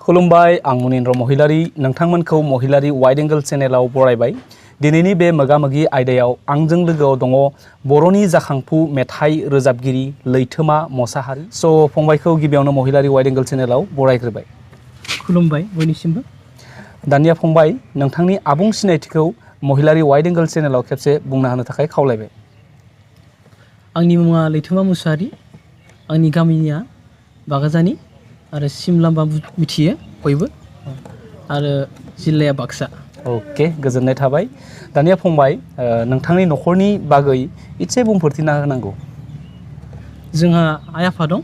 खुलुमबाय आं मुनिन्द्र महिलारी नोंथांमोनखौ महिलारी wide angle चेनेलाव बरायबाय दिनैनि बे मोगा-मोगि आयदायाव आंजों लोगोआव दङ बर'नि जाखांफु मेथाइ रोजाबगिरि लैथोमा मसाहारी स' फंबायखौ गिबियावनो महिलारी वाइड एंगल चेनेलाव बरायग्रोबाय खुलुमबाय बयनिसिमबो दानिया फंबाय नोंथांनि आबुं सिनायथिखौ महिलारी वाइड एंगल चेनेलाव खेबसे बुंना होनो थाखाय खावलायबाय आंनि मुङा लैथोमा मुसाहारी आंनि गामिनिया बागाजानि आरो सिमलाम्बा मिथियो बयबो आरो जिल्लाया बाक्सा ओके गोजोननाय थाबाय दानिया फंबाय नोंथांनि न'खरनि बागै इसे बुंफोरथिना होनांगौ जोंहा आइ आफा दं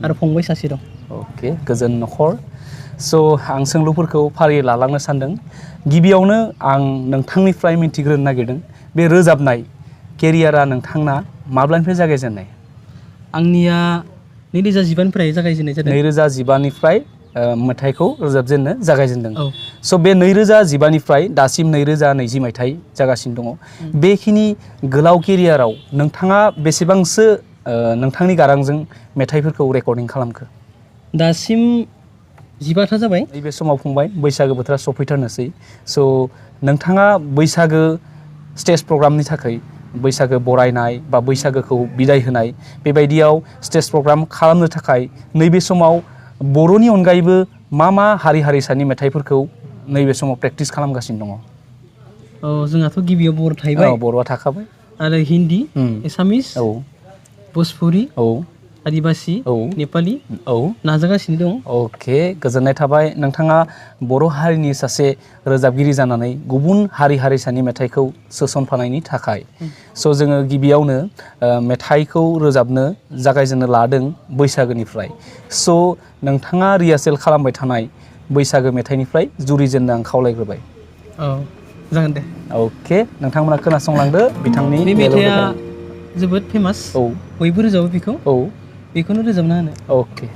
आरो फंबाय सासे दं ओके गोजोन न'खर स' आं सोंलुफोरखौ फारियै लालांनो सानदों गिबियावनो आं नोंथांनिफ्राय मिन्थिग्रोनो नागिरदों बे रोजाबनाय केरियारा नोंथांना माब्लानिफ्राय जागायजेननाय आंनिया 2015निफ्राय जागायजेननाय जादों 2015निफ्राय मेथाइखौ रोजाबजेननो जागायजेनदों औ स' बे 2015निफ्राय दासिम 2020 मायथाइ जागासिनो दङ बेखिनि गोलाव केरियाराव नोंथाङा बेसेबांसो नोंथांनि गारांजों मेथाइफोरखौ रेकर्डिं खालामखो दासिम 18था जाबाय नैबे समाव फंबाय बैसागो बोथोरा सफैथारनोसै स' नोंथाङा बैसागो स्टेज प्रग्रामनि थाखाय बैसागो बरायनाय बा बैसागोखौ बिदाय होनाय बेबायदियाव स्टेज प्रग्राम खालामनो थाखाय नैबे समाव बर'नि अनगायैबो मा हारि हारिसानि मेथाइफोरखौ नैबे समाव प्रेक्टिस खालामगासिनो दङ जोंहाथ' गिबियाव बर' थाहैबाय बर'आ थाखाबाय आरो हिन्दी एसामिस भोजपुरी आदिबासि नेपाली नाजागासिनो दं अके गोजोननाय थाबाय नोंथाङा बर' हारिनि सासे रोजाबगिरि जानानै गुबुन हारि हारिसानि मेथाइखौ सोसनफानायनि थाखाय स' जोङो गिबियावनो मेथाइखौ रोजाबनो जागायजेननो लादों बैसागोनिफ्राय स' नोंथाङा रिहार्सेल खालामबाय थानाय बैसागो मेथाइनिफ्राय जुरिजेननो आं खावलायग्रोबाय जागोन दे अके नोंथांमोना खोनासंलांदो बिथांनि बे मेथाइआ जोबोद फेमास बयबो रोजाबो बेखौ बेखौनो रोजाबना होनो अके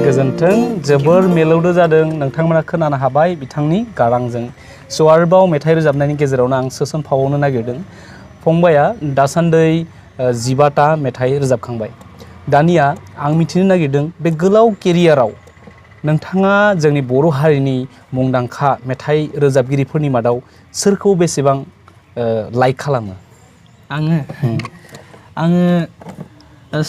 गोजोन्थों जोबोर मेलौदो जादों नोंथांमोना खोनानो हाबाय बिथांनि गारांजों स' आरोबाव मेथाइ रोजाबनायनि गेजेरावनो आं सोसनफावनो नागिरदों फंबाया दासान्दै 15टा मेथाइ रोजाबखांबाय दानिया आं मिथिनो नागिरदों बे गोलाव केरियाराव नोंथाङा जोंनि बर' हारिनि मुंदांखा मेथाइ रोजाबगिरिफोरनि मादाव सोरखौ बेसेबां लाइक खालामो आङो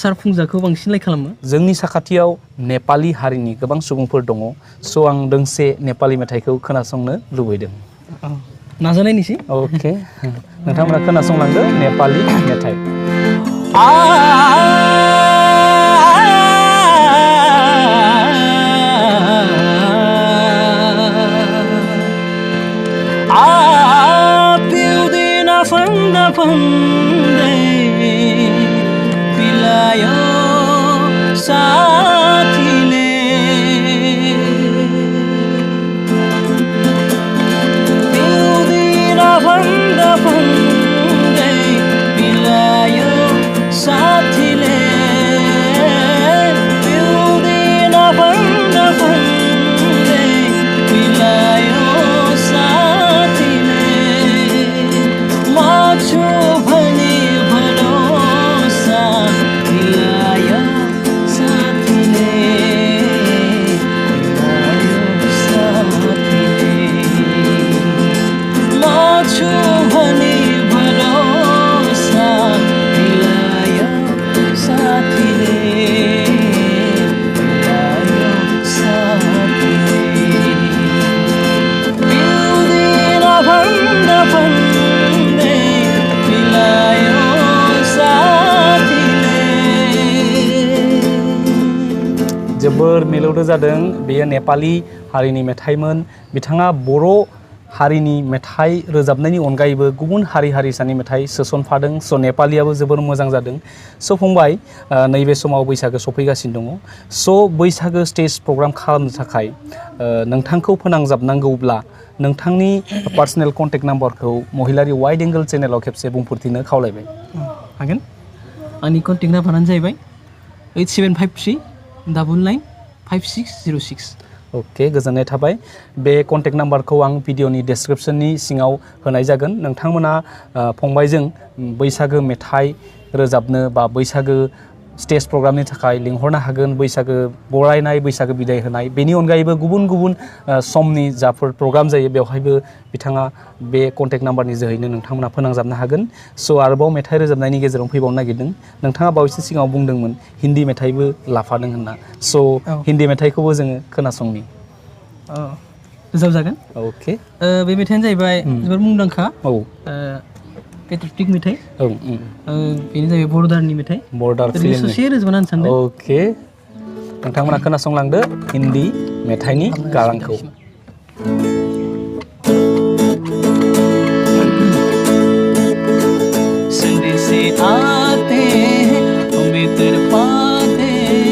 सार फुंजाखौ बांसिन लाइक खालामो जोंनि साखाथियाव नेपालि हारिनि गोबां सुबुंफोर दङ स' आं दोंसे नेपालि मेथाइखौ खोनासंनो लुबैदों नाजानायनिसै अके नोंथांमोना खोनासंलांदो नेपालि मेथाइ साथीले पिउँदिन भन्दा भन्दै बिलायो साथीले पिउँदिन भन्दा भन्दै बिलायो साथीले म छु भनी भरोसा दिलायो साथीले जोबोर मिलौदो जादों बेयो नेपाली हारिनि मेथाइमोन बिथाङा बर' हारिनि मेथाइ रोजाबनायनि अनगायैबो गुबुन हारिसानि मेथाइ सोसनफादों स' नेपालियाबो जोबोर मोजां जादों स' फंबाय नैबे समाव बैसागो सफैगासिनो दङ स' बैसागो स्टेज प्रग्राम खालामनो थाखाय नोंथांखौ फोनांजाबनांगौब्ला नोंथांनि पार्सनेल कन्टेक्ट नाम्बारखौ महिलारि वाइड एंगल चेनेलाव खेबसे बुंफोरथिनो खावलायबाय हागोन आंनि कन्टेक्ट नाम्बारानो जाहैबाय 8753 99 5606 अके गोजोननाय थाबाय बे कन्टेक्ट नाम्बारखौ आं भिडिअनि डेसक्रिपसननि सिङाव होनाय जागोन नोंथांमोना फंबायजों बैसागो मेथाइ रोजाबनो बा बैसागो स्टेज प्रग्रामनि थाखाय लिंहरनो हागोन बैसागो बरायनाय बैसागो बिदाय होनाय बेनि अनगायैबो गुबुन गुबुन समनि जाफोर प्रग्राम जायो बेवहायबो बिथाङा बे कन्टेक्ट नाम्बारनि जोहैनो नोंथांमोना फोनांजाबनो हागोन स' आरोबाव मेथाइ रोजाबनायनि गेजेराव फैबावनो नागिरदों नोंथाङा बावैसो सिगाङाव बुंदोंमोन हिन्दी मेथाइबो लाफादों होनना स' हिन्दी मेथाइखौबो जोङो खोनासंनि रोजाबजागोन अके बे मेथाइयानो जाहैबाय जोबोर मुंदांखा पेट्रियटिक मेथाइ बेनो जाहैबाय बर्डारनि मेथाइ बर्डार फिल्म ससे रोजाबना होनो सानदों अके नोंथांमोना खोनासंलांदो हिन्दी मेथाइनि गारांखौ संदेशे आते हैं हमें तड़पाते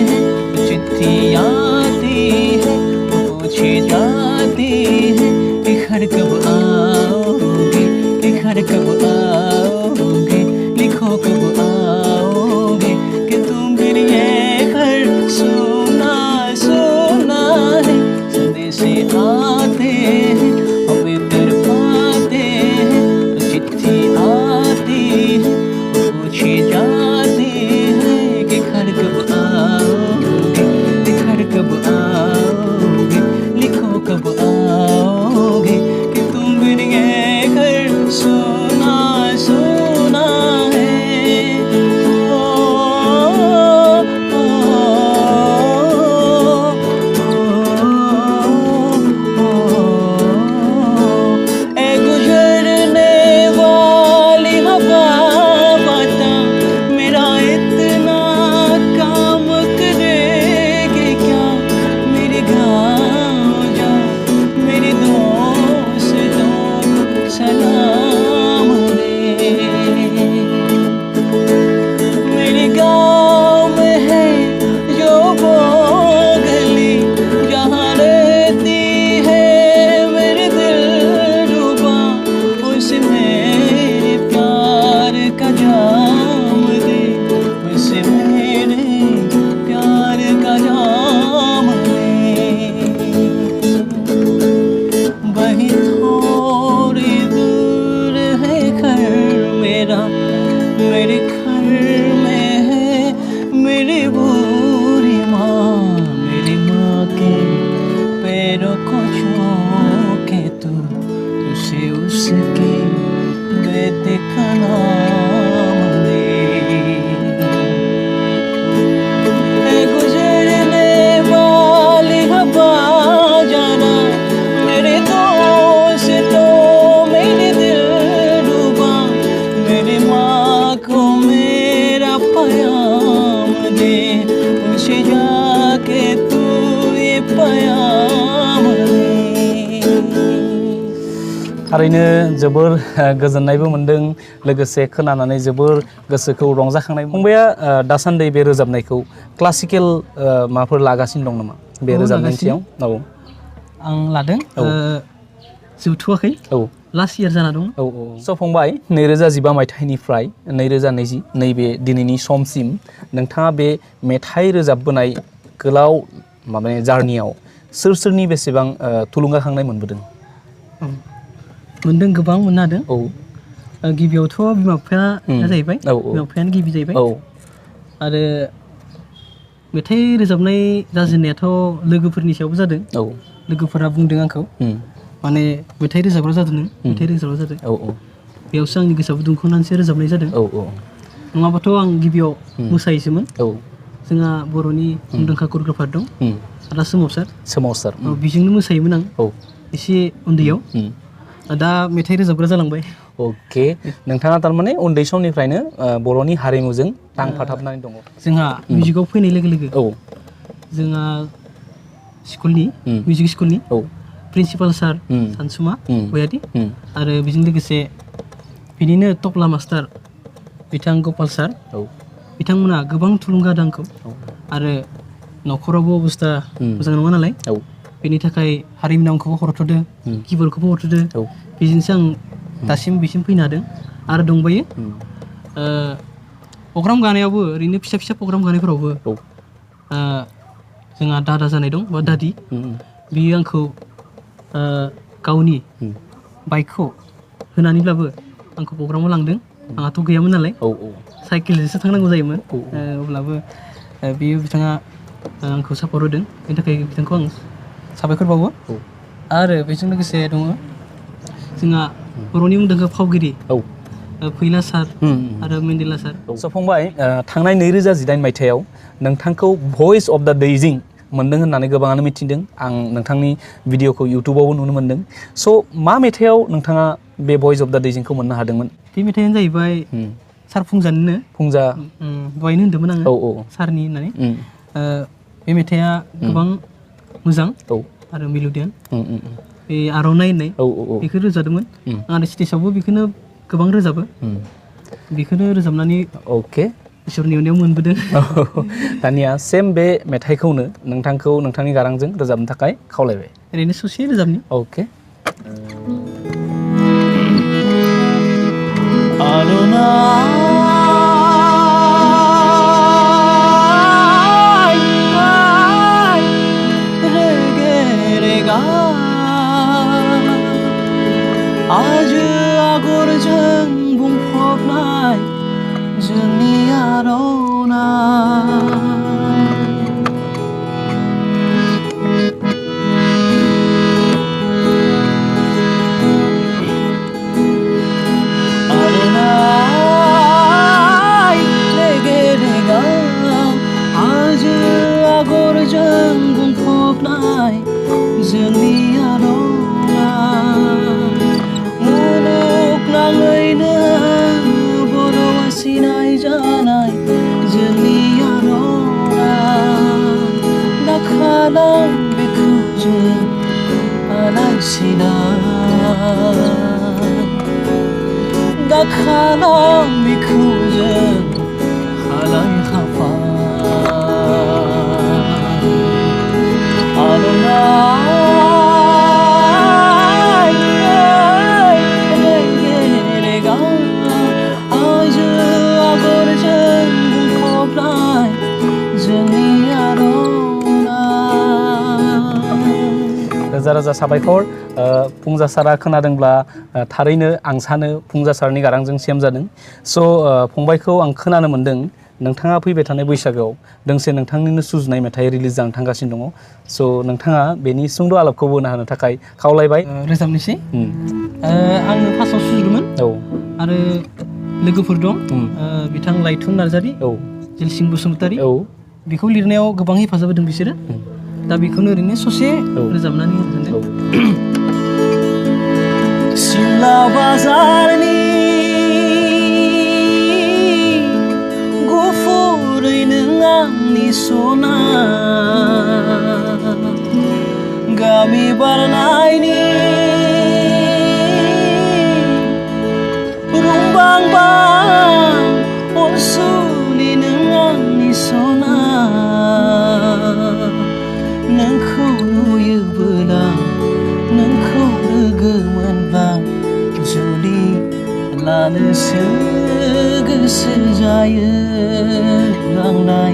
हैं चिट्ठी आती है पूछी जाती है कि घर कब आओगे कि घर कब आओगे लिखो कब आओगे कि तुम फिर ये घर सुना सुना है संदेशे आते हैं हमें तड़पाते हैं चिट्ठी आती है पूछी जाती है कि घर कब आओगे कि घर कब आओगे लिखो कब आओगे कि तुम बिन ये घर सुना सुना है ए गुजरने वाली हवा बता मेरा इतना काम करेगी क्या मेरे गाँव जा मेरे दोस्तों को सलाम दे मेरे गाँव में है जो वो गली जहाँ रहती है मेरे दिल रुबा उसे मेरे प्यार का जाम दे उसे मेरे प्यार का जाम दे वही थोड़ी दूर है घर मेरा मेरे घर में है मेरी बुरी माँ मेरी माँ के पैरों को छू के तू उसे उसके बेटे का नाम दे ए गुजरने वाली हवा जाना मेरे दोस्तों मेरे दिल रुबा मेरी माँ को मेरा प्याम दे उसे जाके तू ये प्याम दे थारैनो जोबोर गोजोननायबो मोनदों लोगोसे खोनानानै जोबोर गोसोखौ रंजाखांनाय फंबाया दासान्दि बे रोजाबनायखौ क्लासिकेल माबाफोर लागासिनो दं नामा बे रोजाबनायनि सायाव आं लादों जोबथ'वाखै लास्ट इयार जाना दं स' फंबाय 2015 मायथाइनिफ्राय 2020 नैबे दिनैनि समसिम नोंथाङा बे मेथाइ रोजाबबोनाय गोलाव माने जार्नियाव सोरनि बेसेबां थुलुंगाखांनाय मोनबोदों मोनदों गोबां मोननो हादों गिबियावथ' बिमा बिफाया जाहैबाय बिमा बिफायानो गिबि जाहैबाय आरो मेथाइ रोजाबनाय जाजेननायाथ' लोगोफोरनि सायावबो जादों लोगोफोरा बुंदों आंखौ माने मेथाइ रोजाबग्रा जादों नों मेथाइ रोजाबग्रा जादों बेयावसो आंनि गोसोआव दुंखांनानैसो रोजाबनाय जादों नङाबाथ' आं गिबियाव मोसायोसोमोन जोंहा बर'नि मुंदांखा करिय'ग्राफार दं आदा सोमावसार बिजोंनो मोसायोमोन आं एसे उन्दैयाव दा मेथाइ रोजाबग्रा जालांबाय अके नोंथाङा थारमाने उन्दै समनिफ्रायनो बर'नि हारिमुजों नांफाथाबनानै दङ जोंहा मिउजिकआव फैनाय लोगो लोगो जोंहा स्कुलनि मिउजिक स्कुलनि प्रिन्सिपाल सार सानसुमा बयादि आरो बेजों लोगोसे बिनिनो तबला मास्टार बिथां गपाल सार बिथांमोना गोबां थुलुंगा होदों आंखौ आरो न'खरावबो अबस्था मोजां नङा नालाय बेनि थाखाय हारिमुनि नामखौबो हरथ'दों किबोर्डखौबो हरथ'दों बेजोंसो आं दासिम बिसिम फैनो हादों आरो दंबायो प्रग्राम गानायावबो ओरैनो फिसा फिसा प्रग्राम गानायफोरावबो जोंहा दादा जानाय दं बा दादि बियो आंखौ गावनि बाइकखौ होनानैब्लाबो आंखौ प्रग्रामाव लांदों आंहाथ' गैयामोन नालाय साइकेलजोंसो थांनांगौ जायोमोन अब्लाबो बियो बिथाङा आंखौ सापर्ट होदों बेनि थाखाय बिथांखौ आं साबायखर बावो आरो बेजों लोगोसे दङ जोंहा बर'नि मुंदांखा फावगिरि फैला सार आरो मेन्डेला सार फंबाय थांनाय 2018 मायथाइयाव नोंथांखौ भइस अफ द दैजिं मोनदों होननानै गोबाङानो मिथिदों आं नोंथांनि भिडिअखौ इउटुबावबो नुनो मोनदों स' मा मेथाइयाव नोंथाङा बे भइस अफ द दैजिंखौ मोननो हादोंमोन बे मेथाइयानो जाहैबाय सार फुंजानिनो फुंजा दहायनो होन्दोंमोन आङो सारनि होननानै बे मेथाइया गोबां मोजां आरो मिलौदों बे आर'नाइ होननाय बेखौ रोजाबदोंमोन आरो स्टेजावबो बेखौनो गोबां रोजाबो बेखौनो रोजाबनानै इसोरनि अननायाव मोनबोदों दानिया सेम बे मेथाइखौनो नोंथांखौ नोंथांनि गारांजों रोजाबनो थाखाय खावलायबाय ओरैनो ससे रोजाबनि आजो आगरजों बुंफबनाय जोंनि आर'नाइ रेगे रेगां आजो आगरजों बुंफबनाय जोंनि मुलुगनाङैनो बर'आ सिनाय जानाय जोंनि आर'नाइ दाखालाम बेखौ जों आलाय सिलाय दाखालाम बेखौ जों हालाय हाफाय आर'नाइ रोजा रोजा साबायखर फुंजा सारा खोनादोंब्ला थारैनो आं सानो फुंजा सारनि गारांजों सेम जादों स' फंबायखौ आं खोनानो मोन्दों नोंथाङा फैबाय थानाय बैसागोआव दोंसे नोंथांनिनो सुजुनाय मेथाइ रिलिज जानो थांगासिनो दङ स' नोंथाङा बेनि सुंद' आलापखौबो होनो थाखाय खावलायबाय रोजाबनोसै आङो फार्स्टआव सुजुदोंमोन आरो लोगोफोर दं बिथां लाइथुन नार्जारि जेलसिं बसुमतारि बेखौ लिरनायाव गोबां हेफाजाब होदों बिसोरो दा बेखौनो ओरैनो ससे रोजाबनानै होनो सिमला बाजारनि गुफुरै नों आंनि सना गामि बारनायनि रुंबांबां अनसुलि नों आंनि सना नोंखौ नुयोबोला नोंखौ लोगो मोनब्ला जुलि लानोसो गोसो जायो आंलाय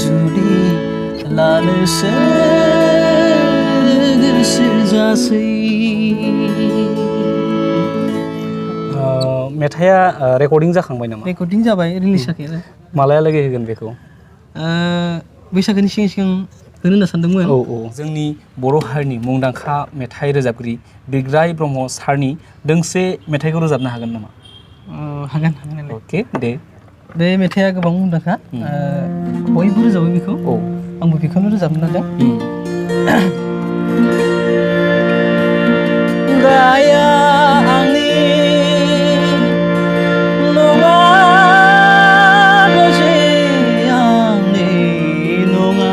जुलि लानोसो गोसो जासै मेथाइया रेकर्डिं जाखांबाय नामा रेकर्डिं जाबाय रिलिज जायाखै मालायालागै होगोन बेखौ बैसागोनि सिगां सिगां होनो होनना सानदोंमोन जोंनि बर' हारिनि मुंदांखा मेथाइ रोजाबगिरि बिग्राय ब्रह्म सारनि दोंसे मेथाइखौ रोजाबनो हागोन नामा हागोन अके दे बे मेथाइया गोबां मुंदांखा बयबो रोजाबो बेखौ आंबो बेखौनो रोजाबनो नाजादों गाया आंनि नङा दजे आंनि नङा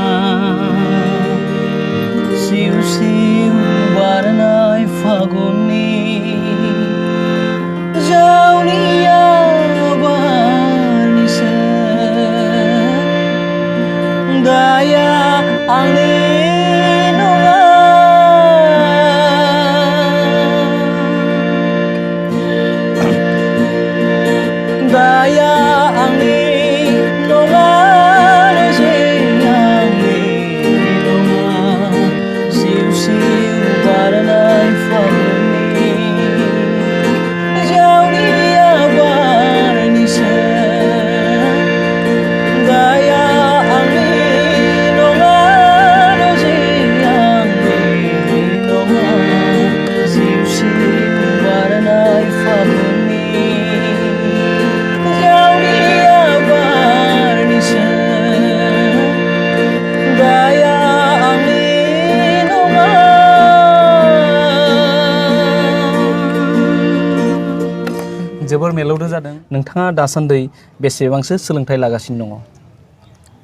नोंथाङा दासान्दि बेसेबांसो सोलोंथाइ लागासिनो दङ?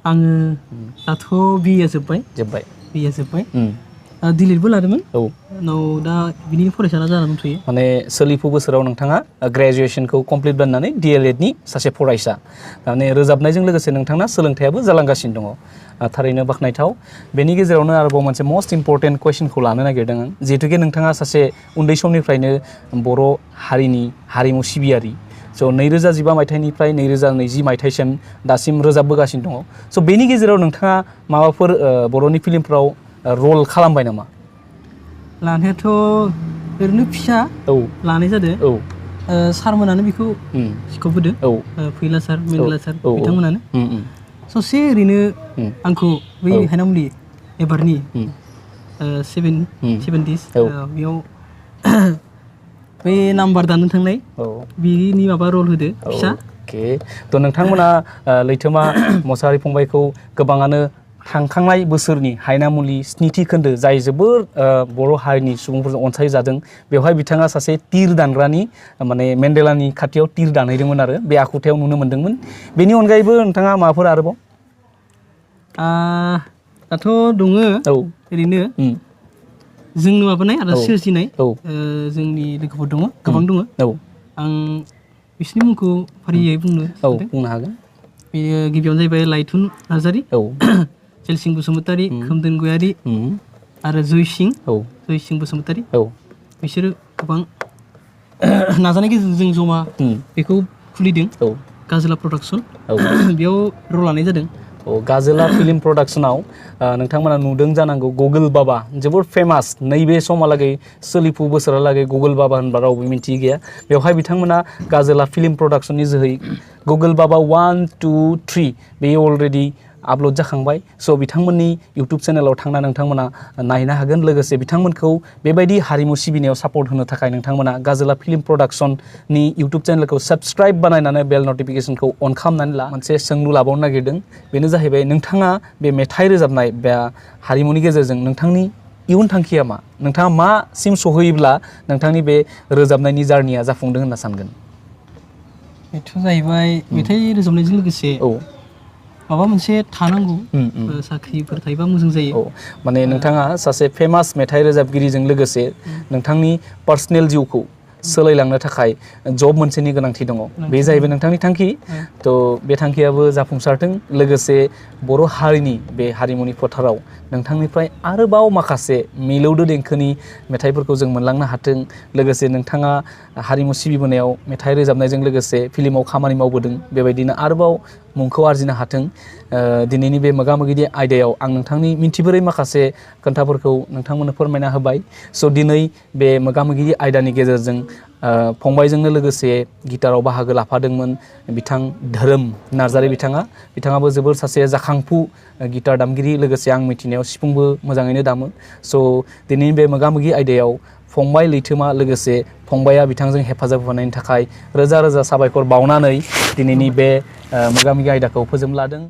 आङो दाथ' बिए जोब्बाय डिलिटबो लादोंमोन उनाव दा बिनि फरायसाना जानानै दंथ'यो। माने सोलिफु बोसोराव नोंथाङा ग्रेजुवेसनखौ कमप्लिट बानायनानै DLEDनि सासे फरायसा माने रोजाबनायजों लोगोसे नोंथांना सोलोंथाइयाबो जालांगासिनो दङ। थारैनो बाख्नायथाव। बेनि गेजेरावनो आरोबाव मोनसे मस्ट इम्परटेन्ट कुइसनखौ लानो नागिरदों आं, जिहेतुके नोंथाङा सासे उन्दै समनिफ्रायनो बर' हारिनि हारिमु सिबियारि। स' 2015 मायथाइनिफ्राय 2020 मायथाइसिम दासिम रोजाबबोगासिनो दङ। स' बेनि गेजेराव नोंथाङा माबाफोर बर'नि फिल्मफ्राव रल खालामबाय नामा? लानायाथ' ओरैनो फिसा लानाय जादों। सारमोनानो बेखौ सिखावबोदों, फैला सार, मेनला सार बिथांमोनानो ससे ओरैनो आंखौ बै हायनामुलि एबारनि 70s बेयाव बै नाम्बार दाननो थांनाय बिनि माबा रल होदो फिसा। थ' नोंथांमोना लैथोमा मसाहारि फंबायखौ गोबाङानो थांखांनाय बोसोरनि हायनामुलि 7थि खोन्दो जाय जोबोर बर' हारिनि सुबुंफोरजों अनसायजादों, बेवहाय बिथाङा सासे तिर दानग्रानि माने मेन्डेलानि खाथियाव तिर दानहैदोंमोन आरो बे आखुथायाव नुनो मोन्दोंमोन। बेनि अनगायैबो नोंथाङा माबाफोर आरोबाव? दाथ' दङ ओरैनो जोंनो माबानाय आरो सोरजिनाय जोंनि लोगोफोर दङ, गोबां दङ। आं बिसोरनि मुंखौ फारियै बुंनो हागोन। बेयो गिबियावनो जाहैबाय लाइथुन नार्जारि, जेलसिं बसुमतारी, खोमदोन गयारि आरो जयसिं बसुमतारी। बिसोरो गोबां नाजानाय गेजेरजों जमा बेखौ खुलिदों, गाजोला प्रडाक्सन। बेयाव रल लानाय जादों। गाजोला फिल्म प्रडाक्सनाव नोंथांमोना नुदों जानांगौ गुगल बाबा जोबोर फेमास। नैबे समहालागै सोलिफु बोसोरालागै गुगल बाबा होनबा रावबो मिन्थियै गैया। बेवहाय बिथांमोना गाजोला फिल्म प्रडाक्सननि जोहै गुगल बाबा 1, 2, 3 बेयो अलरेडि आपल'ड जाखांबाय। स' बिथांमोननि इउटुब चेनेलाव थांना नोंथांमोना नायनो हागोन। लोगोसे बिथांमोनखौ बेबायदि हारिमु सिबिनायाव सापर्ट होनो थाखाय नोंथांमोना गाजोला फिल्म प्रडाक्सननि इउटुब चेनेलखौ साबस्क्राइब बानायनानै बेल नटिफिकेसनखौ अन खालामनानै ला। मोनसे सोंलु लाबावनो नागिरदों, बेनो जाहैबाय नोंथाङा बे मेथाइ रोजाबनाय बे हारिमुनि गेजेरजों नोंथांनि इयुन थांखिया मा? नोंथाङा मासिम सहैयोब्ला नोंथांनि बे रोजाबनायनि जार्निया जाफुंदों होनना सानगोन? बेथ' जाहैबाय मेथाइ रोजाबनायजों लोगोसे माबा मोनसे थानांगौ, साख्रिफोर थायोबा मोजां जायो। माने नोंथाङा सासे फेमास मेथाइ रोजाबगिरिजों लोगोसे नोंथांनि पार्सनेल जिउखौ सोलायलांनो थाखाय जब मोनसेनि गोनांथि दङ, बे जाहैबाय नोंथांनि थांखि। थ' बे थांखियाबो जाफुंसारथों। लोगोसे बर' हारिनि बे हारिमुनि फोथाराव नोंथांनिफ्राय आरोबाव माखासे मिलौदो देंखोनि मेथाइफोरखौ जों मोनलांनो हाथों। लोगोसे नोंथाङा हारिमु सिबिबोनायाव मेथाइ रोजाबनायजों लोगोसे फिल्माव खामानि मावबोदों, बेबायदिनो आरोबाव मुंखौ आरजिनो हाथों। दिनैनि बे मोगा मोगि आयदायाव आं नोंथांनि मिन्थिबोरै माखासे खोन्थाफोरखौ नोंथांमोननो फोरमायना होबाय। स' दिनै बे मोगा मोगि आयदानि गेजेरजों फंबायजोंनो लोगोसे गिटाराव बाहागो लाफादोंमोन बिथां धोरोम नार्जारि बिथाङाबो जोबोर सासे जाखांफु गिटार दामगिरि, लोगोसे आं मिथिनायाव सिफुंबो मोजाङैनो दामो। स' दिनैनि बे मोगा मोगि आयदायाव फंबाय लैथोमा लोगोसे फंबाया बिथांजों हेफाजाब होनायनि थाखाय रोजा रोजा साबायखर बावनानै दिनैनि बे मोगा मोगि आयदाखौ फोजोबलादों।